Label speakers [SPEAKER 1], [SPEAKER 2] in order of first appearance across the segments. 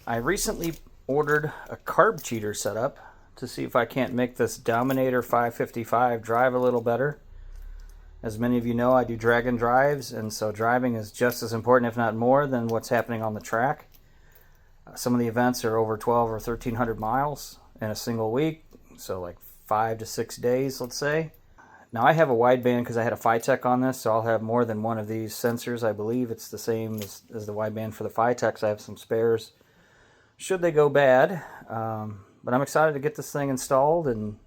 [SPEAKER 1] I recently ordered a carb cheater setup to see if I can't make this Dominator 555 drive a little better. As many of you know, I do drag and drives, and so driving is just as important, if not more, than what's happening on the track. Some of the events are over 12 or 1,300 miles in a single week, so like 5 to 6 days, let's say. Now I have a wideband because I had a Phytech on this, so I'll have more than one of these sensors. I believe it's the same as the wideband for the Phytech, so I have some spares should they go bad. But I'm excited to get this thing installed and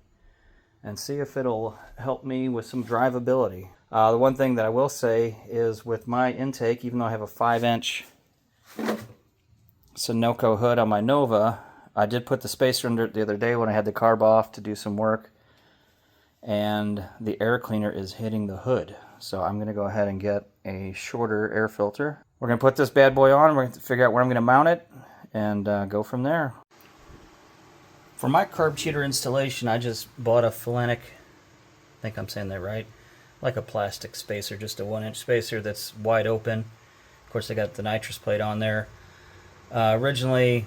[SPEAKER 1] see if it'll help me with some drivability. The one thing that I will say is with my intake, even though I have a 5-inch Sunoco hood on my Nova, I did put the spacer under it the other day when I had the carb off to do some work, and the air cleaner is hitting the hood. So I'm going to go ahead and get a shorter air filter. We're going to put this bad boy on, we're going to figure out where I'm going to mount it, and go from there. For my carb cheater installation, I just bought a Flenic, I think I'm saying that right, like a plastic spacer, just a 1-inch spacer that's wide open. Of course, I got the nitrous plate on there. Originally,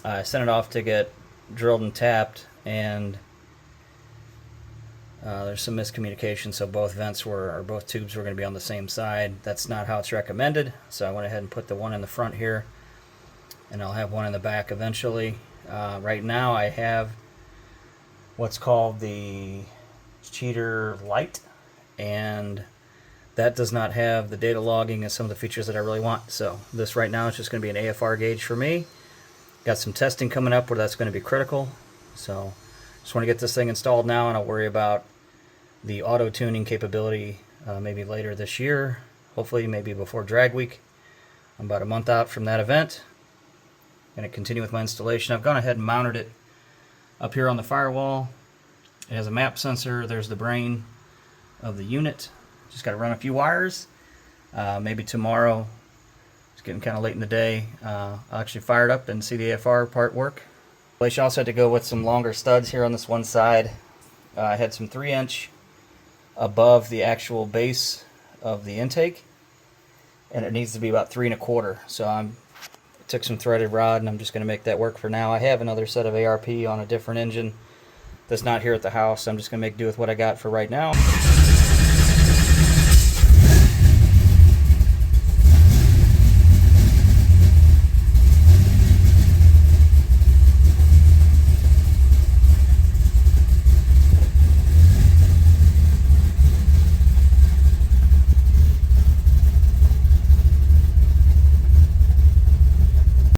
[SPEAKER 1] I sent it off to get drilled and tapped, and there's some miscommunication, so both tubes were going to be on the same side. That's not how it's recommended, so I went ahead and put the one in the front here, and I'll have one in the back eventually. Right now I have what's called the cheater lite, and that does not have the data logging and some of the features that I really want. So this right now is just going to be an AFR gauge for me. Got some testing coming up where that's going to be critical. So just want to get this thing installed now, and I'll worry about the auto tuning capability maybe later this year. Hopefully maybe before drag week. I'm about a month out from that event. Going to continue with my installation. I've gone ahead and mounted it up here on the firewall. It has a map sensor. There's the brain of the unit. Just got to run a few wires. Maybe tomorrow. It's getting kind of late in the day. I'll actually fire it up and see the AFR part work. I also had to go with some longer studs here on this one side. I had some 3-inch above the actual base of the intake, and it needs to be about 3 1/4. So I took some threaded rod, and I'm just going to make that work for now. I have another set of ARP on a different engine that's not here at the house. So I'm just going to make do with what I got for right now.